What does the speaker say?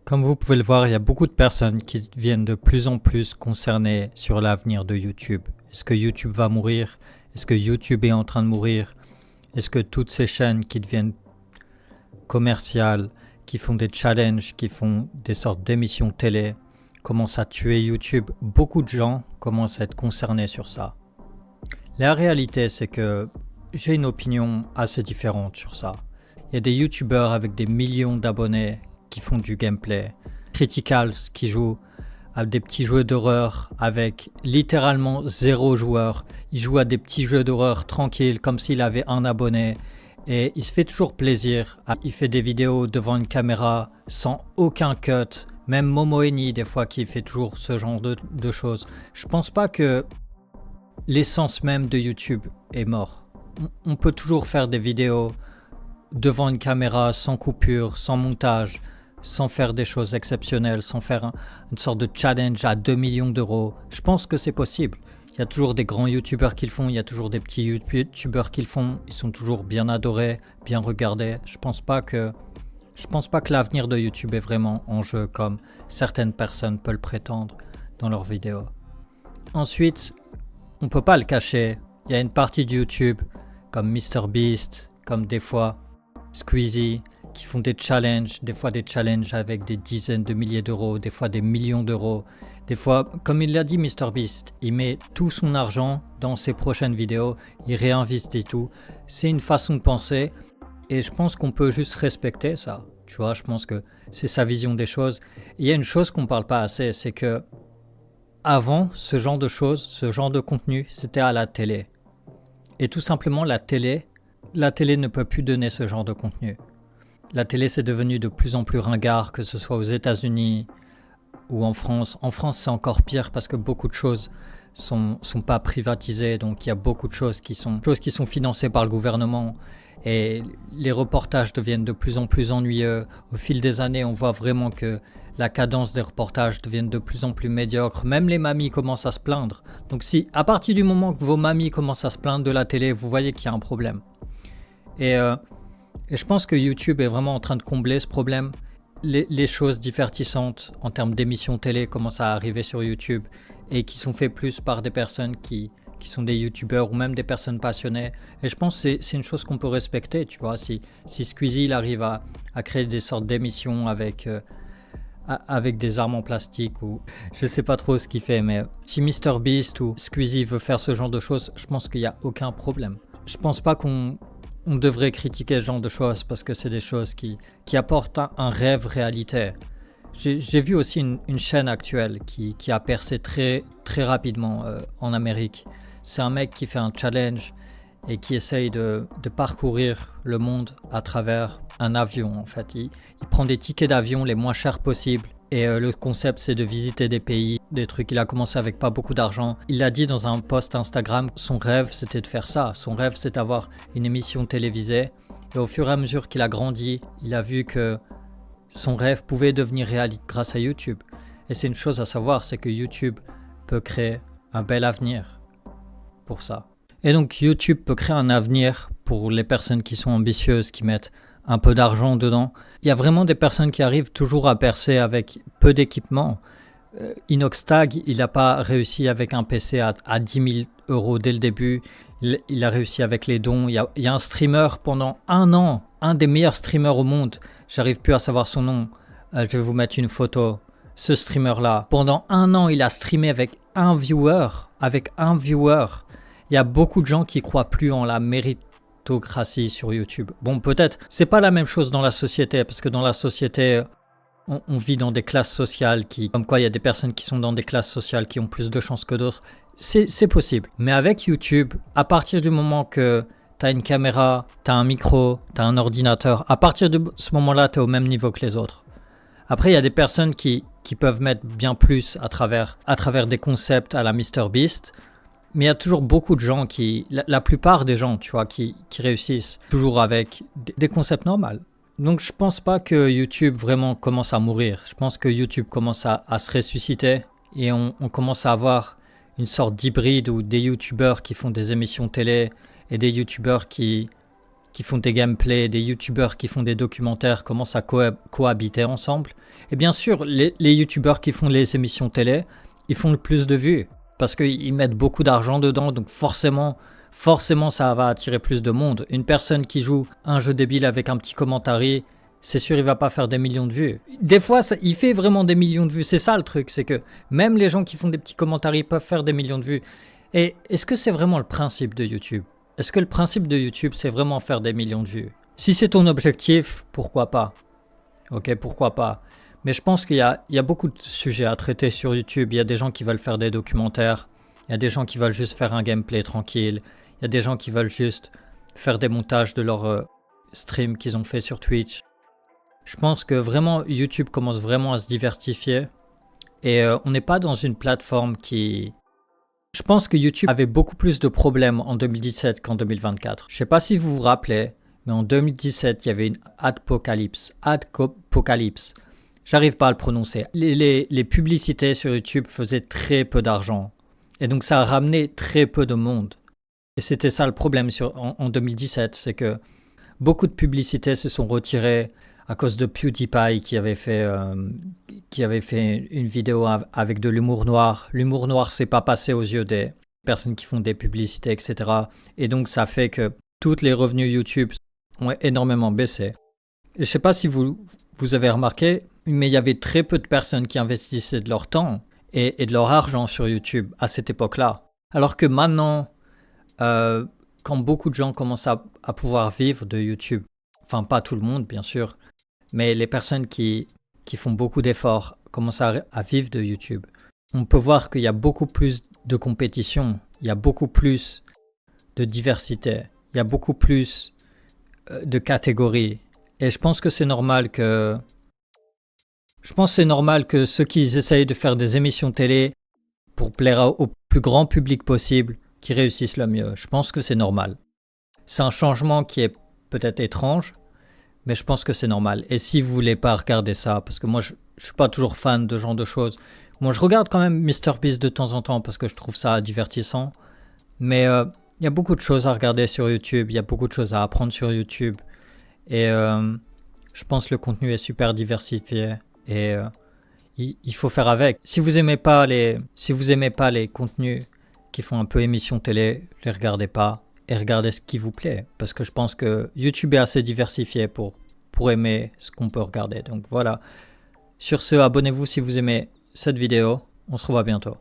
Comme vous pouvez le voir, il y a beaucoup de personnes qui deviennent de plus en plus concernées sur l'avenir de YouTube. Est-ce que YouTube va mourir? Est-ce que YouTube est en train de mourir? Est-ce que toutes ces chaînes qui deviennent commerciales, qui font des challenges, qui font des sortes d'émissions télé, commencent à tuer YouTube? Beaucoup de gens commencent à être concernés sur ça. La réalité, c'est que j'ai une opinion assez différente sur ça. Il y a des YouTubeurs avec des millions d'abonnés qui font du gameplay. Criticals qui jouent à des petits jeux d'horreur avec littéralement 0 joueur. Il joue à des petits jeux d'horreur tranquilles comme s'il avait un abonné. Et il se fait toujours plaisir. Il fait des vidéos devant une caméra sans aucun cut. Même Momoeni des fois qui fait toujours ce genre de choses. Je pense pas que l'essence même de YouTube est mort. On peut toujours faire des vidéos devant une caméra sans coupure, sans montage, sans faire des choses exceptionnelles, sans faire une sorte de challenge à 2 millions d'euros. Je pense que c'est possible. Il y a toujours des grands youtubeurs qui le font, il y a toujours des petits youtubeurs qui le font. Ils sont toujours bien adorés, bien regardés. Je pense pas que l'avenir de YouTube est vraiment en jeu comme certaines personnes peuvent le prétendre dans leurs vidéos. Ensuite, on peut pas le cacher. Il y a une partie de YouTube comme MrBeast, comme des fois Squeezie, qui font des challenges, des fois des challenges avec des dizaines de milliers d'euros, des fois des millions d'euros. Des fois, comme il l'a dit MrBeast, il met tout son argent dans ses prochaines vidéos, il réinvestit tout. C'est une façon de penser et je pense qu'on peut juste respecter ça. Tu vois, je pense que c'est sa vision des choses. Il y a une chose qu'on parle pas assez, c'est que avant, ce genre de choses, ce genre de contenu, c'était à la télé. Et tout simplement, la télé ne peut plus donner ce genre de contenu. La télé, c'est devenu de plus en plus ringard, que ce soit aux États-Unis ou en France. En France, c'est encore pire parce que beaucoup de choses sont pas privatisées. Donc, il y a beaucoup de choses qui sont financées par le gouvernement. Et les reportages deviennent de plus en plus ennuyeux. Au fil des années, on voit vraiment que la cadence des reportages devient de plus en plus médiocre. Même les mamies commencent à se plaindre. Donc, si à partir du moment que vos mamies commencent à se plaindre de la télé, vous voyez qu'il y a un problème. Et je pense que YouTube est vraiment en train de combler ce problème. Les choses divertissantes en termes d'émissions télé commencent à arriver sur YouTube et qui sont faites plus par des personnes qui sont des YouTubeurs ou même des personnes passionnées. Et je pense que c'est une chose qu'on peut respecter, tu vois. Si Squeezie il arrive à créer des sortes d'émissions avec des armes en plastique ou je sais pas trop ce qu'il fait, mais si MrBeast ou Squeezie veut faire ce genre de choses, je pense qu'il n'y a aucun problème. Je pense pas qu'on devrait critiquer ce genre de choses parce que c'est des choses qui apportent un rêve réalité. J'ai vu aussi une chaîne actuelle qui a percé très, très rapidement en Amérique. C'est un mec qui fait un challenge et qui essaye de parcourir le monde à travers un avion. En fait, il prend des tickets d'avion les moins chers possibles. Et le concept, c'est de visiter des pays, des trucs. Il a commencé avec pas beaucoup d'argent. Il l'a dit dans un post Instagram, son rêve, c'était de faire ça. Son rêve, c'est d'avoir une émission télévisée. Et au fur et à mesure qu'il a grandi, il a vu que son rêve pouvait devenir réalité grâce à YouTube. Et c'est une chose à savoir, c'est que YouTube peut créer un bel avenir pour ça. Et donc, YouTube peut créer un avenir pour les personnes qui sont ambitieuses, qui mettent un peu d'argent dedans. Il y a vraiment des personnes qui arrivent toujours à percer avec peu d'équipement. Inoxtag, il n'a pas réussi avec un PC à 10 000 euros dès le début. Il a réussi avec les dons. Il y a un streamer pendant un an, un des meilleurs streamers au monde. J'arrive plus à savoir son nom. Je vais vous mettre une photo. Ce streamer-là, pendant un an, il a streamé avec un viewer. Il y a beaucoup de gens qui croient plus en la méritocratie sur YouTube. Bon, peut-être, c'est pas la même chose dans la société, parce que dans la société, on vit dans des classes sociales comme quoi il y a des personnes qui sont dans des classes sociales qui ont plus de chances que d'autres. C'est possible. Mais avec YouTube, à partir du moment que t'as une caméra, t'as un micro, t'as un ordinateur, à partir de ce moment-là, t'es au même niveau que les autres. Après, il y a des personnes qui peuvent mettre bien plus à travers des concepts à la MrBeast. Mais il y a toujours beaucoup de gens la plupart des gens, tu vois, qui réussissent toujours avec des concepts normaux. Donc je pense pas que YouTube vraiment commence à mourir. Je pense que YouTube commence à se ressusciter et on commence à avoir une sorte d'hybride où des YouTubeurs qui font des émissions télé et des YouTubeurs qui qui font des gameplays, des youtubeurs qui font des documentaires commencent à cohabiter ensemble. Et bien sûr, les youtubeurs qui font les émissions télé, ils font le plus de vues parce qu'ils mettent beaucoup d'argent dedans, donc forcément ça va attirer plus de monde. Une personne qui joue un jeu débile avec un petit commentary, c'est sûr il va pas faire des millions de vues. Des fois, il fait vraiment des millions de vues. C'est ça le truc, c'est que même les gens qui font des petits commentaries peuvent faire des millions de vues. Et est-ce que c'est vraiment le principe de YouTube ? Est-ce que le principe de YouTube, c'est vraiment faire des millions de vues ? Si c'est ton objectif, pourquoi pas ? Ok, pourquoi pas ? Mais je pense qu'il y a beaucoup de sujets à traiter sur YouTube. Il y a des gens qui veulent faire des documentaires. Il y a des gens qui veulent juste faire un gameplay tranquille. Il y a des gens qui veulent juste faire des montages de leurs streams qu'ils ont fait sur Twitch. Je pense que vraiment, YouTube commence vraiment à se diversifier. Et on n'est pas dans une plateforme qui... Je pense que YouTube avait beaucoup plus de problèmes en 2017 qu'en 2024. Je ne sais pas si vous vous rappelez, mais en 2017, il y avait une adpocalypse. J'arrive pas à le prononcer. Les publicités sur YouTube faisaient très peu d'argent. Et donc ça a ramené très peu de monde. Et c'était ça le problème en 2017, c'est que beaucoup de publicités se sont retirées à cause de PewDiePie qui avait fait une vidéo avec de l'humour noir. L'humour noir s'est pas passé aux yeux des personnes qui font des publicités, etc. Et donc ça fait que tous les revenus YouTube ont énormément baissé. Et je sais pas si vous avez remarqué, mais il y avait très peu de personnes qui investissaient de leur temps et de leur argent sur YouTube à cette époque-là. Alors que maintenant, quand beaucoup de gens commencent à pouvoir vivre de YouTube, enfin pas tout le monde bien sûr, mais les personnes qui font beaucoup d'efforts commencent à vivre de YouTube, on peut voir qu'il y a beaucoup plus de compétition, il y a beaucoup plus de diversité, il y a beaucoup plus de catégories. Et je pense que c'est normal que ceux qui essayent de faire des émissions télé pour plaire au plus grand public possible, qui réussissent le mieux. Je pense que c'est normal. C'est un changement qui est peut-être étrange, mais je pense que c'est normal. Et si vous voulez pas regarder ça, parce que moi je suis pas toujours fan de ce genre de choses. Moi je regarde quand même MrBeast de temps en temps parce que je trouve ça divertissant. Mais il y a beaucoup de choses à regarder sur YouTube, il y a beaucoup de choses à apprendre sur YouTube. Et je pense que le contenu est super diversifié et il faut faire avec. Si vous aimez pas les contenus qui font un peu émission télé, les regardez pas et regardez ce qui vous plaît. Parce que je pense que YouTube est assez diversifié pour aimer ce qu'on peut regarder. Donc voilà. Sur ce, abonnez-vous si vous aimez cette vidéo. On se revoit bientôt.